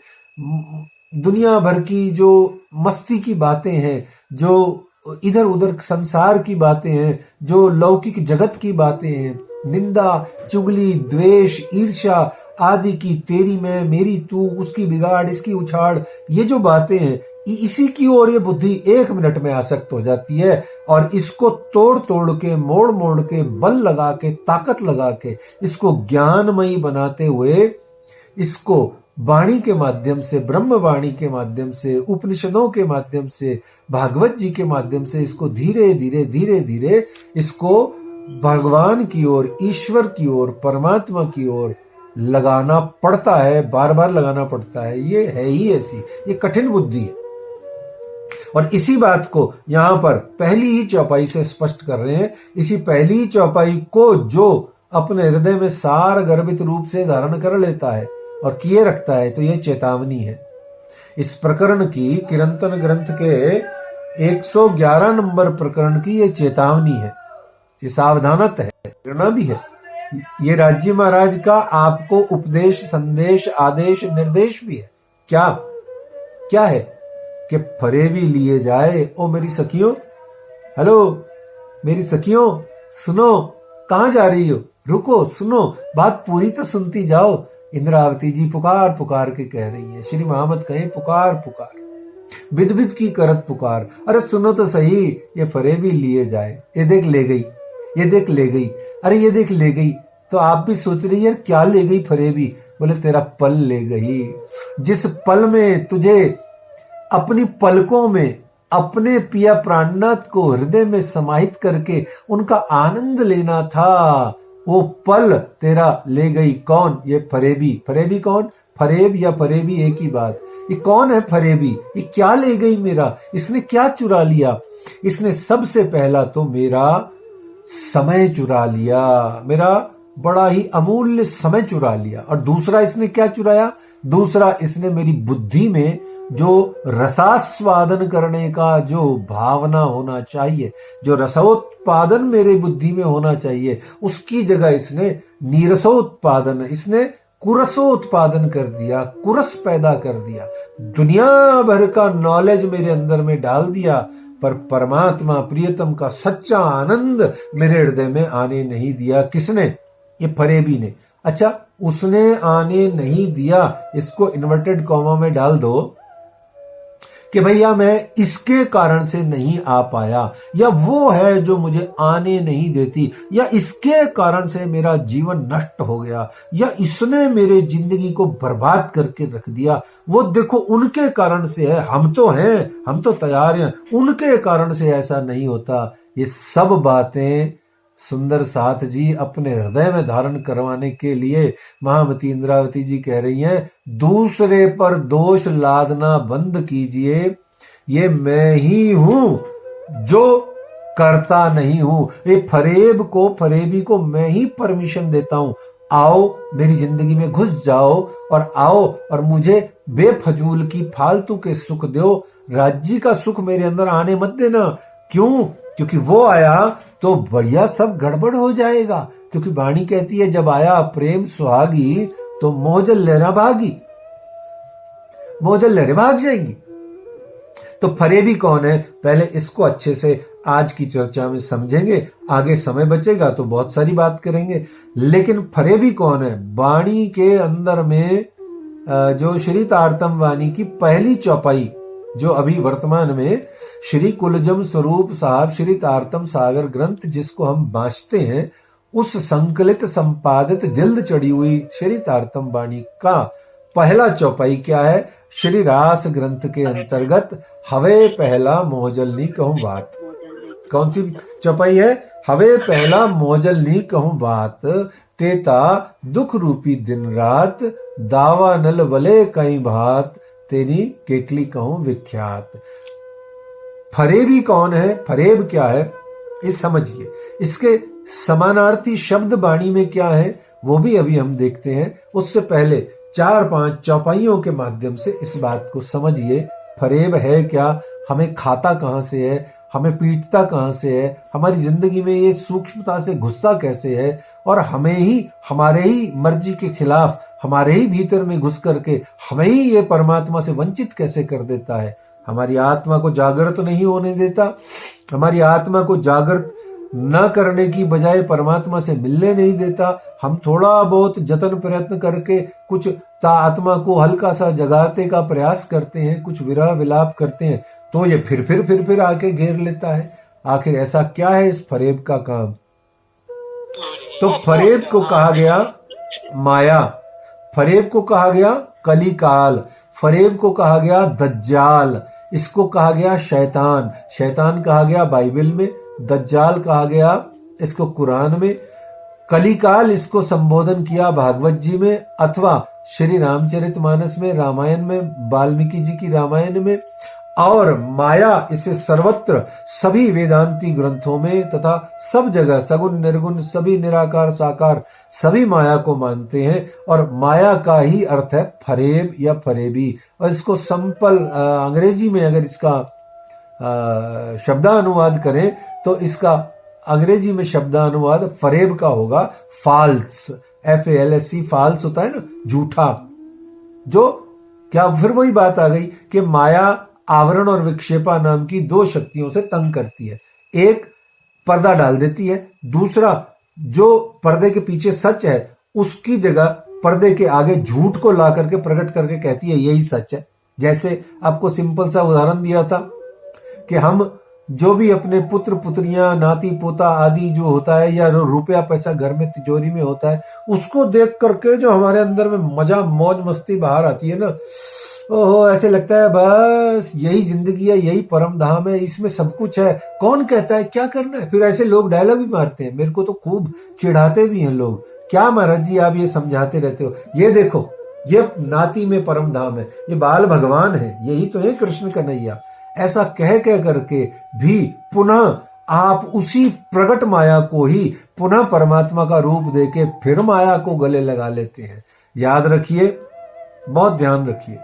दुनिया भर की जो मस्ती की बातें हैं, जो इधर उधर संसार की बातें हैं, जो लौकिक जगत की बातें हैं, निंदा चुगली द्वेष ईर्ष्या आदि की, तेरी मैं मेरी तू, उसकी बिगाड़ इसकी उछाड़, ये जो बातें हैं, इसी की ओर ये बुद्धि 1 मिनट में आसक्त हो जाती है। और इसको तोड़ तोड़ के, मोड़ मोड़ के, बल लगा के, ताकत लगा के, इसको ज्ञानमयी बनाते हुए, इसको वाणी के माध्यम से, ब्रह्म वाणी के माध्यम से, उपनिषदों के माध्यम से, भागवत जी के माध्यम से, इसको धीरे धीरे धीरे धीरे इसको भगवान की ओर, ईश्वर की ओर, परमात्मा की ओर लगाना पड़ता है, बार बार लगाना पड़ता है। ये है ही ऐसी, ये कठिन बुद्धि है। और इसी बात को यहां पर पहली ही चौपाई से स्पष्ट कर रहे हैं। इसी पहली ही चौपाई को जो अपने हृदय में सार गर्भित रूप से धारण कर लेता है और किए रखता है, तो यह चेतावनी है। इस प्रकरण की, किरंतन ग्रंथ के 111 नंबर प्रकरण की यह चेतावनी है, ये सावधानत है, प्रेरणा भी है। ये राज्य महाराज का आपको उपदेश, संदेश, आदेश, निर्देश भी है। क्या क्या है? कि फरेबी लिए जाए। ओ मेरी सखियों, हेलो मेरी सखियों, सुनो, कहां जा रही हो? रुको, सुनो, बात पूरी तो सुनती जाओ। इंद्रावती जी पुकार पुकार के कह रही है, श्री महामत कहे पुकार पुकार, बिद बिद की करत पुकार। अरे सुनो तो सही, ये फरेबी लिए जाए। ये देख ले गई, ये देख ले गई, अरे ये देख ले गई। तो आप भी सोच रही है क्या ले गई फरेबी? बोले तेरा पल ले गई। जिस पल में तुझे अपनी पलकों में अपने पिया प्राणनाथ को हृदय में समाहित करके उनका आनंद लेना था, वो पल तेरा ले गई। कौन? ये फरेबी। फरेबी कौन? फरेब या फरेबी एक ही बात। ये कौन है फरेबी? ये क्या ले गई मेरा? इसने क्या चुरा लिया? इसने सबसे पहला तो मेरा समय चुरा लिया, मेरा बड़ा ही अमूल्य समय चुरा लिया। और दूसरा इसने क्या चुराया? दूसरा इसने मेरी बुद्धि में जो रसास्वादन करने का जो भावना होना चाहिए, जो रसोत्पादन मेरे बुद्धि में होना चाहिए, उसकी जगह इसने नीरसोत्पादन, इसने कुरसोत्पादन कर दिया, कुरस पैदा कर दिया। दुनिया भर का नॉलेज मेरे अंदर में डाल दिया, पर परमात्मा प्रियतम का सच्चा आनंद मेरे हृदय में आने नहीं दिया। किसने? ये फरेबी ने। अच्छा, उसने आने नहीं दिया, इसको इन्वर्टेड कॉमा में डाल दो कि भैया मैं इसके कारण से नहीं आ पाया, या वो है जो मुझे आने नहीं देती, या इसके कारण से मेरा जीवन नष्ट हो गया, या इसने मेरे जिंदगी को बर्बाद करके रख दिया। वो देखो उनके कारण से है, हम तो हैं, हम तो तैयार हैं, उनके कारण से ऐसा नहीं होता। ये सब बातें सुंदर साथ जी अपने हृदय में धारण करवाने के लिए महामती इंद्रावती जी कह रही हैं, दूसरे पर दोष लादना बंद कीजिए। ये मैं ही हूं जो करता नहीं हूं। ये फरेब को, फरेबी को मैं ही परमिशन देता हूं, आओ मेरी जिंदगी में घुस जाओ और आओ और मुझे बेफजूल की फालतू के सुख दो, राज्य का सुख मेरे अंदर आने मत देना। क्यों? क्योंकि वो आया तो बढ़िया सब गड़बड़ हो जाएगा। क्योंकि वाणी कहती है जब आया प्रेम सुहागी तो मोहजल लहरा भागी, मोहजल लहरें भाग जाएंगी। तो फरेबी कौन है, पहले इसको अच्छे से आज की चर्चा में समझेंगे, आगे समय बचेगा तो बहुत सारी बात करेंगे। लेकिन फरेबी कौन है? वाणी के अंदर में जो श्री तारतम वाणी की पहली चौपाई, जो अभी वर्तमान में श्री कुलजम स्वरूप साहब श्री तारतम सागर ग्रंथ जिसको हम बांचते हैं, उस संकलित संपादित जल्द चढ़ी हुई श्री तारतम वाणी का पहला चौपाई क्या है? श्री रास ग्रंथ के अंतर्गत हवे पहला मोहजल नी कहूं बात। कौन सी चौपाई है? हवे पहला मोहजल नी कहूं बात, तेता दुख रूपी दिन रात, दावा नल वले कई भात, तेनी केकली कहूं विख्यात। फरेबी कौन है? फरेब क्या है ये समझिए। इसके समानार्थी शब्द वाणी में क्या है वो भी अभी हम देखते हैं। उससे पहले 4-5 चौपाइयों के माध्यम से इस बात को समझिए। फरेब है क्या? हमें खाता कहां से है, हमें पीटता कहां से है, हमारी जिंदगी में ये सूक्ष्मता से घुसता कैसे है, और हमें ही हमारे ही मर्जी के खिलाफ हमारे ही भीतर में घुस करके हमें ही ये परमात्मा से वंचित कैसे कर देता है। हमारी आत्मा को जागृत नहीं होने देता, हमारी आत्मा को जागृत न करने की बजाय परमात्मा से मिलने नहीं देता। हम थोड़ा बहुत जतन प्रयत्न करके कुछ आत्मा को हल्का सा जगाते का प्रयास करते हैं, कुछ विरह विलाप करते हैं, तो ये फिर आके घेर लेता है। आखिर ऐसा क्या है इस फरेब का काम? तो फरेब को कहा गया माया, फरेब को कहा गया कलिकाल, फरेब को कहा गया दज्जाल, इसको कहा गया शैतान। शैतान कहा गया बाइबल में, दज्जाल कहा गया इसको कुरान में, कलिकाल इसको संबोधन किया भागवत जी में अथवा श्री रामचरितमानस में, रामायण में, वाल्मीकि जी की रामायण में, और माया इसे सर्वत्र सभी वेदांती ग्रंथों में तथा सब जगह सगुण निर्गुण सभी निराकार साकार सभी माया को मानते हैं। और माया का ही अर्थ है फरेब या फरेबी। और इसको सिंपल अंग्रेजी में अगर इसका शब्दानुवाद करें तो इसका अंग्रेजी में शब्दानुवाद फरेब का होगा फाल्स, FALSE, फाल्स होता है ना झूठा। जो क्या फिर वही बात आ गई कि माया आवरण और विक्षेपा नाम की दो शक्तियों से तंग करती है। एक पर्दा डाल देती है, दूसरा जो पर्दे के पीछे सच है उसकी जगह पर्दे के आगे झूठ को ला करके प्रकट करके कहती है यही सच है। जैसे आपको सिंपल सा उदाहरण दिया था कि हम जो भी अपने पुत्र पुत्रियां नाती पोता आदि जो होता है या रुपया पैसा घर में तिजोरी में होता है, उसको देख करके जो हमारे अंदर में मजा मौज मस्ती बाहर आती है ना, ओहो ऐसे लगता है बस यही जिंदगी है, यही परम धाम है, इसमें सब कुछ है, कौन कहता है क्या करना है। फिर ऐसे लोग डायलॉग भी मारते हैं, मेरे को तो खूब चिढ़ाते भी हैं लोग, क्या महाराज जी आप ये समझाते रहते हो, ये देखो ये नाती में परम धाम है, ये बाल भगवान है, यही तो है कृष्ण कन्हैया। ऐसा कह करके भी पुनः आप उसी प्रकट माया को ही पुनः परमात्मा का रूप देके फिर माया को गले लगा लेते हैं। याद रखिए, बहुत ध्यान रखिए,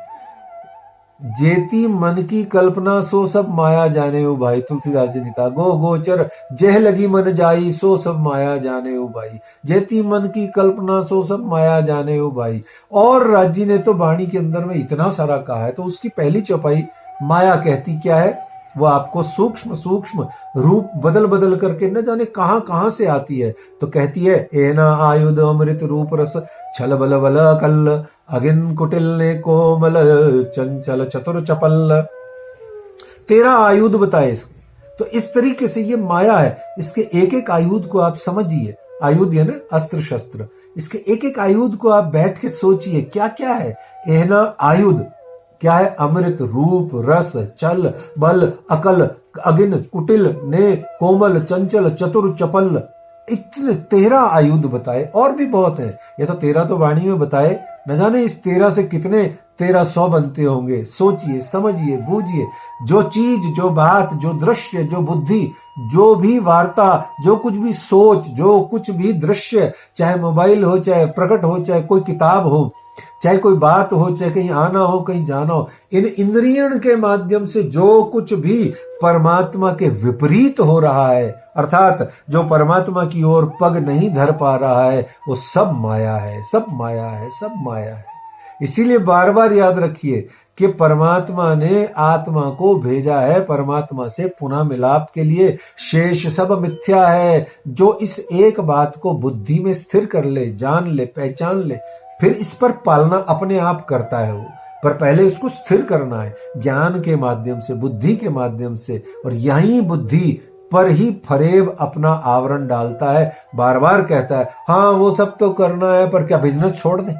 जेती मन की कल्पना सो सब माया जाने हो भाई। तुलसीदास जी ने कहा गो गोचर जह लगी मन जाई सो सब माया जाने हो भाई। जेती मन की कल्पना सो सब माया जाने हो भाई। और राज जी ने तो वाणी के अंदर में इतना सारा कहा है, तो उसकी पहली चौपाई माया कहती क्या है, वो आपको सूक्ष्म सूक्ष्म रूप बदल बदल करके न जाने कहां कहां से आती है। तो कहती है एना आयुध अमृत रूप रस छल बल बल कल अगिन कुटिल ने कोमल चंचल चतुर चपल। तेरा आयुध बताए इसके। तो इस तरीके से ये माया है, इसके एक एक आयुध को आप समझिए। आयुध है ना अस्त्र शस्त्र, इसके एक एक आयुध को आप बैठ के सोचिए क्या क्या है। एना आयुध क्या है? अमृत रूप रस चल बल अकल अगिन कुटिल ने कोमल चंचल चतुर चपल। इतने 13 आयुध बताए, और भी बहुत हैं। ये तो 13 तो वाणी में बताए, न जाने इस 13 से कितने 1300 बनते होंगे। सोचिए, समझिए, बूझिए। जो चीज, जो बात, जो दृश्य, जो बुद्धि, जो भी वार्ता, जो कुछ भी सोच, जो कुछ भी दृश्य, चाहे मोबाइल हो, चाहे प्रकट हो, चाहे कोई किताब हो, चाहे कोई बात हो, चाहे कहीं आना हो, कहीं जाना हो, इन इंद्रियों के माध्यम से जो कुछ भी परमात्मा के विपरीत हो रहा है, अर्थात जो परमात्मा की ओर पग नहीं धर पा रहा है, वो सब माया है, सब माया है, सब माया है। इसीलिए बार बार याद रखिए कि परमात्मा ने आत्मा को भेजा है परमात्मा से पुनः मिलाप के लिए। शेष सब मिथ्या है। जो इस एक बात को बुद्धि में स्थिर कर ले, जान ले, पहचान ले, फिर इस पर पालना अपने आप करता है वो। पर पहले इसको स्थिर करना है ज्ञान के माध्यम से, बुद्धि के माध्यम से, और यही बुद्धि पर ही फरेब अपना आवरण डालता है। बार बार कहता है हाँ वो सब तो करना है, पर क्या बिजनेस छोड़ दें?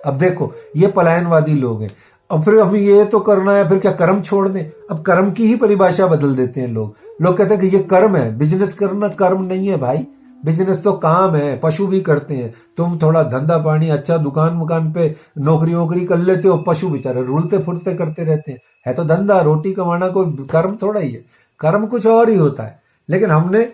अब देखो, ये पलायनवादी लोग हैं। अब फिर हमें ये तो करना है, फिर क्या कर्म छोड़ दें? अब कर्म की ही परिभाषा बदल देते हैं लोग। लोग कहते हैं कि ये कर्म है, बिजनेस करना कर्म नहीं है भाई। बिजनेस तो काम है, पशु भी करते हैं। तुम थोड़ा धंधा पानी अच्छा दुकान मुकान पे नौकरी वोकरी कर लेते हो, पशु बेचारे रुलते फुरते करते रहते हैं। है तो धंधा, रोटी कमाना कोई कर्म थोड़ा ही है। कर्म कुछ और ही होता है। लेकिन हमने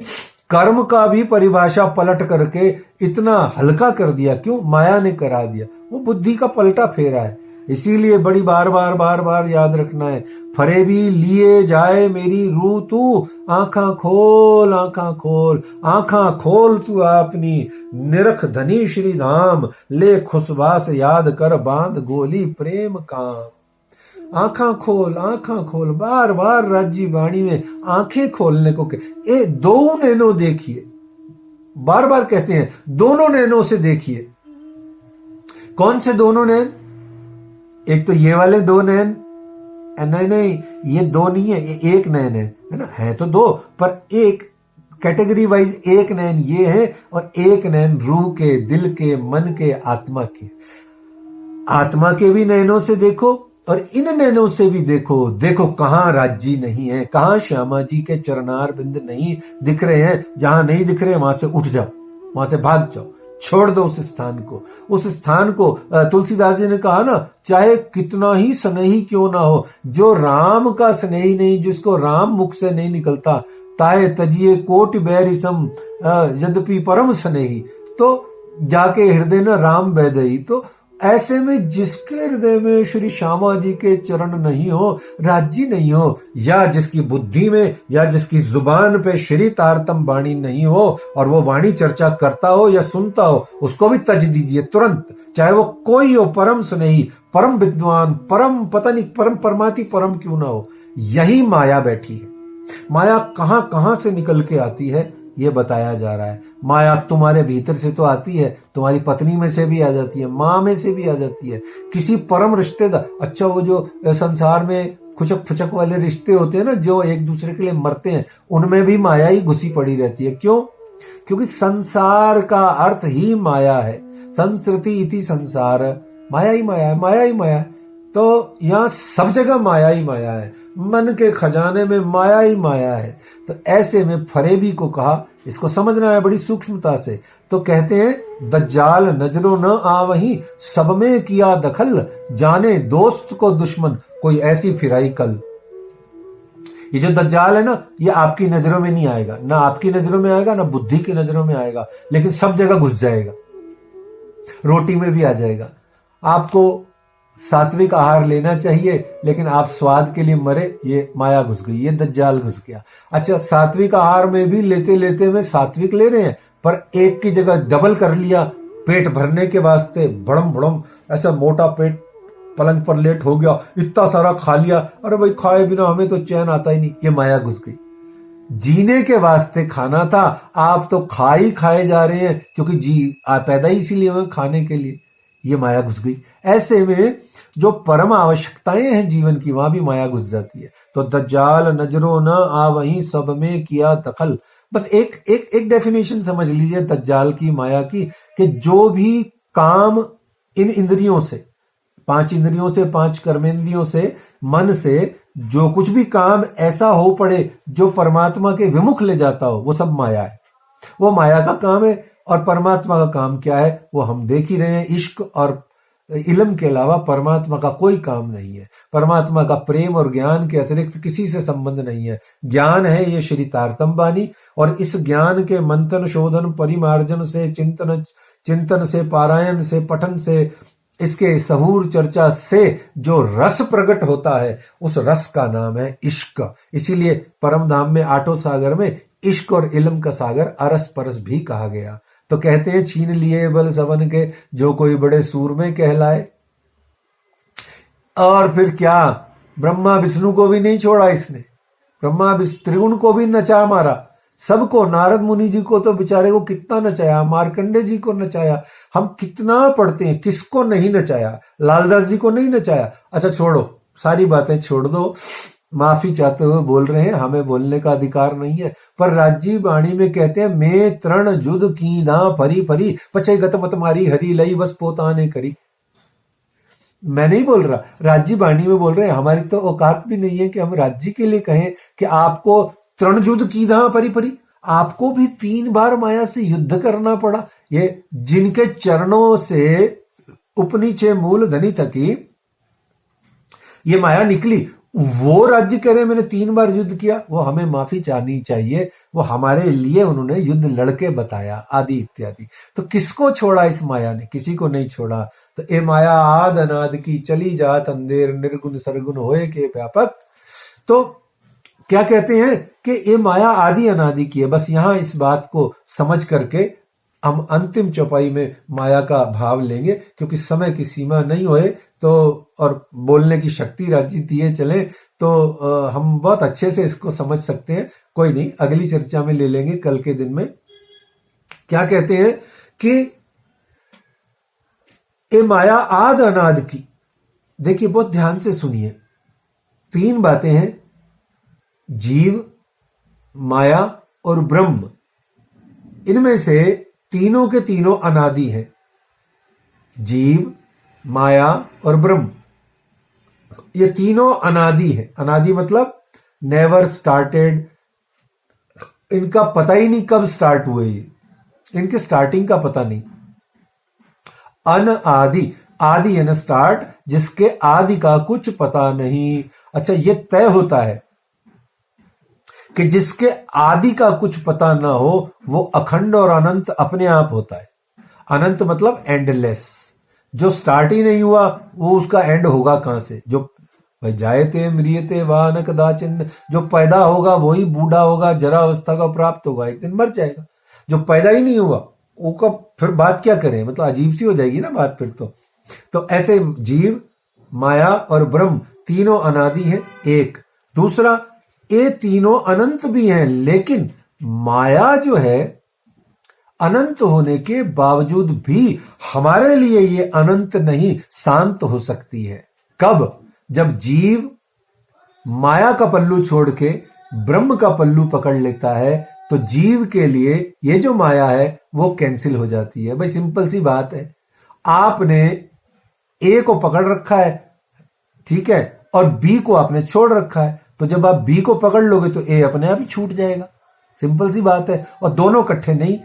कर्म का भी परिभाषा पलट करके इतना हल्का कर दिया। क्यों? माया ने करा दिया। वो बुद्धि का पलटा फेरा है। इसीलिए बड़ी बार बार बार बार याद रखना है, फरेबी लिए जाए मेरी रूह तू, आंखा खोल, आंखा खोल, आंखा खोल तू अपनी, निरख धनी श्री धाम, ले खुशबास याद कर बांध गोली प्रेम काम। आंखा खोल, आंखा खोल, बार बार राज्य वाणी में आंखें खोलने को ए दो नैनो देखिए, बार बार कहते हैं दोनों नैनों से देखिए। कौन से दोनों नैन? एक तो ये वाले दो नैन, नहीं नहीं ये दो नहीं है, ये एक नैन है ना? है तो दो, पर एक कैटेगरी वाइज एक नैन ये है, और एक नैन रूह के, दिल के, मन के, आत्मा के। आत्मा के भी नैनों से देखो और इन नैनों से भी देखो। देखो कहां राज्य नहीं है, कहां श्यामा जी के चरणार बिंद नहीं दिख रहे हैं। जहां नहीं दिख रहे वहां से उठ जाओ, वहां से भाग जाओ, छोड़ दो उस स्थान को। उस स्थान को तुलसीदास जी ने कहा ना, चाहे कितना ही स्नेही क्यों ना हो, जो राम का स्नेही नहीं, जिसको राम मुख से नहीं निकलता, ताए तजिए कोटि बैरिसम यद्यपि परम स्नेही, तो जाके हृदय न राम बैदई। तो ऐसे में जिसके हृदय में श्री श्यामा जी के चरण नहीं हो, राज्य नहीं हो, या जिसकी बुद्धि में या जिसकी जुबान पे श्री तारतम वाणी नहीं हो, और वो वाणी चर्चा करता हो या सुनता हो, उसको भी तज दीजिए तुरंत। चाहे वो कोई हो, परम स्नेही, परम विद्वान, परम पता नहीं परम परमाति परम क्यों ना हो, यही माया बैठी है। माया कहां कहां से निकल के आती है ये बताया जा रहा है। माया तुम्हारे भीतर से तो आती है, तुम्हारी पत्नी में से भी आ जाती है, माँ में से भी आ जाती है, किसी परम रिश्तेदार। अच्छा, वो जो संसार में खुचक फुचक वाले रिश्ते होते हैं ना, जो एक दूसरे के लिए मरते हैं, उनमें भी माया ही घुसी पड़ी रहती है। क्यों? क्योंकि संसार का अर्थ ही माया है। संस्कृति इति संसार, माया ही माया है, माया ही माया है। तो यहाँ सब जगह माया ही माया है, मन के खजाने में माया ही माया है। तो ऐसे में फरेबी को कहा, इसको समझना है बड़ी सूक्ष्मता से। तो कहते हैं दज्जाल नजरों न आवहीं, सब में किया दखल, जाने दोस्त को दुश्मन, कोई ऐसी फिराई कल। ये जो दज्जाल है ना, ये आपकी नजरों में नहीं आएगा, ना आपकी नजरों में आएगा, ना बुद्धि की नजरों में आएगा, लेकिन सब जगह घुस जाएगा, रोटी में भी आ जाएगा। आपको सात्विक आहार लेना चाहिए, लेकिन आप स्वाद के लिए मरे, ये माया घुस गई, ये दज्जाल घुस गया। अच्छा, सात्विक आहार में भी लेते लेते में सात्विक ले रहे हैं, पर एक की जगह डबल कर लिया पेट भरने के वास्ते, भड़म भड़म ऐसा मोटा पेट, पलंग पर लेट हो गया, इतना सारा खा लिया, अरे भाई खाए बिना हमें तो चैन आता ही नहीं, ये माया घुस गई। जीने के वास्ते खाना था, आप तो खा ही खाए जा रहे हैं, क्योंकि पैदा ही इसीलिए हुए खाने के लिए, ये माया घुस गई। ऐसे में जो परम आवश्यकताएं हैं जीवन की, वहां भी माया घुस जाती है। तो दज्जाल नजरों न आवहीं, सब में किया दखल। बस एक डेफिनेशन समझ लीजिए दज्जाल की, माया की, कि जो भी काम इन इंद्रियों से, 5 इंद्रियों से, 5 कर्मेंद्रियों से, मन से जो कुछ भी काम ऐसा हो पड़े जो परमात्मा के विमुख ले जाता हो, वो सब माया है। वो माया का काम है। और परमात्मा का काम क्या है वो हम देख ही रहे हैं। इश्क और इल्म के अलावा परमात्मा का कोई काम नहीं है। परमात्मा का प्रेम और ज्ञान के अतिरिक्त किसी से संबंध नहीं है। ज्ञान है ये श्री तारतम बानी, और इस ज्ञान के मंथन शोधन परिमार्जन से, चिंतन से, पारायण से, पठन से, इसके सहूर चर्चा से जो रस प्रकट होता है उस रस का नाम है इश्क। इसीलिए परम धाम में आठों सागर में इश्क और इल्म का सागर अरस परस भी कहा गया। तो कहते हैं छीन लिए बल सवन के जो कोई बड़े सूरमे कहलाए। और फिर क्या, ब्रह्मा विष्णु को भी नहीं छोड़ा इसने, ब्रह्मा त्रिगुण को भी नचा मारा, सबको, नारद मुनि जी को तो बेचारे को कितना नचाया, मार्कंडे जी को नचाया। हम कितना पढ़ते हैं, किसको नहीं नचाया, लालदास जी को नहीं नचाया। अच्छा छोड़ो, सारी बातें छोड़ दो, माफी चाहते हुए बोल रहे हैं, हमें बोलने का अधिकार नहीं है। पर राजी बाणी में कहते हैं मैं तृण जुद कीदा फरी फरी पचे गत मत मारी हरी लई बस पोता ने करी। मैं नहीं बोल रहा, राज्य बाणी में बोल रहे हैं। हमारी तो औकात भी नहीं है कि हम राज्य के लिए कहें कि आपको तृणजुद कीधा परी परी, आपको भी 3 बार माया से युद्ध करना पड़ा। ये जिनके चरणों से उपनीचे मूल धनी तकी ये माया निकली, वो राज्य कह रहे मैंने 3 बार युद्ध किया, वो हमें माफी चाहनी चाहिए। वो हमारे लिए उन्होंने युद्ध लड़के बताया आदि इत्यादि। तो किसको छोड़ा इस माया ने, किसी को नहीं छोड़ा। तो ए माया आद अनाद की चली जात अंधेर निर्गुण सरगुण होए के व्यापक। तो क्या कहते हैं कि ये माया आदि अनादि की है। बस यहां इस बात को समझ करके हम अंतिम चौपाई में माया का भाव लेंगे, क्योंकि समय की सीमा नहीं होए तो, और बोलने की शक्ति राज्य दिए चले तो हम बहुत अच्छे से इसको समझ सकते हैं। कोई नहीं, अगली चर्चा में ले लेंगे कल के दिन में। क्या कहते हैं कि ये माया आद अनाद की, देखिए बहुत ध्यान से सुनिए, 3 बातें हैं, जीव, माया और ब्रह्म। इनमें से तीनों के तीनों अनादि हैं, जीव, माया और ब्रह्म। ये तीनों अनादि है। अनादि मतलब नेवर स्टार्टेड, इनका पता ही नहीं कब स्टार्ट हुए, इनके स्टार्टिंग का पता नहीं। अनआदि, आदि है ना स्टार्ट, जिसके आदि का कुछ पता नहीं। अच्छा, ये तय होता है कि जिसके आदि का कुछ पता ना हो वो अखंड और अनंत अपने आप होता है। अनंत मतलब एंडलेस। जो स्टार्ट ही नहीं हुआ वो उसका एंड होगा कहां से। जो भाई जायते म्रियते वान कदाचिन, जो पैदा होगा वही बूढ़ा होगा, जरा अवस्था का प्राप्त होगा, एक दिन मर जाएगा। जो पैदा ही नहीं हुआ वो कब, फिर बात क्या करें, मतलब अजीब सी हो जाएगी ना बात फिर तो ऐसे जीव, माया और ब्रह्म तीनों अनादि हैं। एक दूसरा, ये तीनों अनंत भी हैं, लेकिन माया जो है अनंत होने के बावजूद भी हमारे लिए ये अनंत नहीं, शांत हो सकती है। कब? जब जीव माया का पल्लू छोड़ के ब्रह्म का पल्लू पकड़ लेता है तो जीव के लिए ये जो माया है वो कैंसिल हो जाती है। भाई सिंपल सी बात है, आपने ए को पकड़ रखा है, ठीक है, और बी को आपने छोड़ रखा है, तो जब आप बी को पकड़ लोगे तो ए अपने आप ही छूट जाएगा। सिंपल सी बात है। और दोनों इकट्ठे नहीं,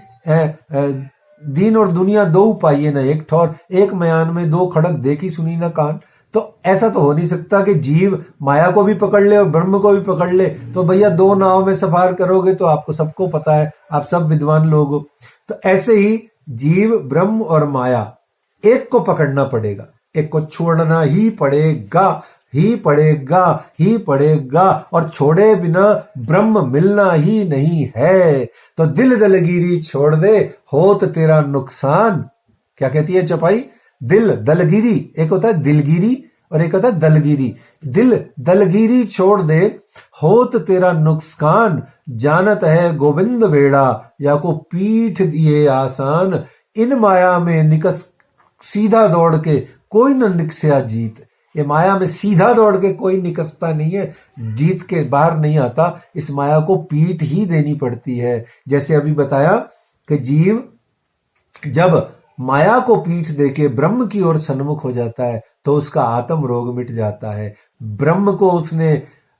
दीन और दुनिया दो पाइए ना एक ठौर, एक मयान में 2 खड़क देखी सुनी ना कान। तो ऐसा तो हो नहीं सकता कि जीव माया को भी पकड़ ले और ब्रह्म को भी पकड़ ले। तो भैया 2 नाव में सफर करोगे तो आपको सबको पता है, आप सब विद्वान लोग हो। तो ऐसे ही जीव, ब्रह्म और माया, एक को पकड़ना पड़ेगा, एक को छोड़ना ही पड़ेगा, ही पड़ेगा, ही पड़ेगा। और छोड़े बिना ब्रह्म मिलना ही नहीं है। तो दिल दलगिरी छोड़ दे, होत तेरा नुकसान। क्या कहती है चपाई? दिल दलगिरी, एक होता है दिलगिरी और एक होता है दलगिरी। दिल दलगिरी छोड़ दे, होत तेरा नुकसान। जानत है गोविंद बेड़ा, या को पीठ दिए आसान। इन माया में निकस सीधा दौड़ के कोई न निकसिया जीत। ये माया में सीधा दौड़ के कोई निकसता नहीं है, जीत के बाहर नहीं आता। इस माया को पीठ ही देनी पड़ती है। जैसे अभी बताया कि जीव जब माया को पीठ देके ब्रह्म की ओर सन्मुख हो जाता है तो उसका आत्म रोग मिट जाता है। ब्रह्म को उसने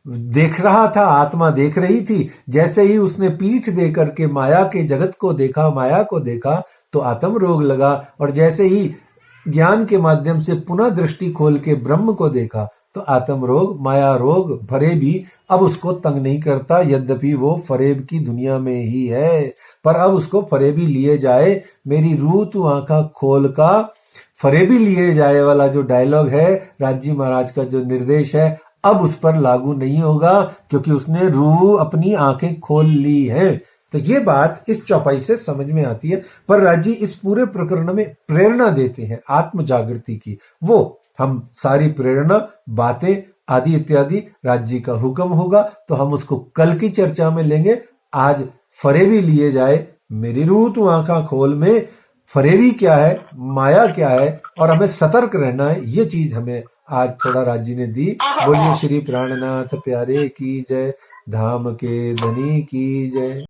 देख रहा था, आत्मा देख रही थी। जैसे ही उसने पीठ दे करके माया के जगत को देखा, माया को देखा, तो आत्म रोग लगा। और जैसे ही ज्ञान के माध्यम से पुनः दृष्टि खोल के ब्रह्म को देखा, तो आत्म रोग, माया रोग, फरेबी अब उसको तंग नहीं करता। यद्यपि वो फरेब की दुनिया में ही है, पर अब उसको फरेबी लिए जाए, मेरी रूह तू आंखा खोल का फरेबी लिए जाए वाला जो डायलॉग है, राजी महाराज का जो निर्देश है, अब उस पर लागू नहीं होगा, क्योंकि उसने रूह अपनी आंखें खोल ली है। तो ये बात इस चौपाई से समझ में आती है। पर राजी इस पूरे प्रकरण में प्रेरणा देते हैं आत्म जागृति की। वो हम सारी प्रेरणा, बातें आदि इत्यादि राज्य का हुक्म होगा तो हम उसको कल की चर्चा में लेंगे। आज फरेबी लिए जाए, मेरी रूह तू आंखा खोल में फरेबी क्या है, माया क्या है, और हमें सतर्क रहना है, ये चीज हमें आज थोड़ा राज्य ने दी। बोलिए श्री प्राणनाथ प्यारे की जय, धाम के धनी की जय।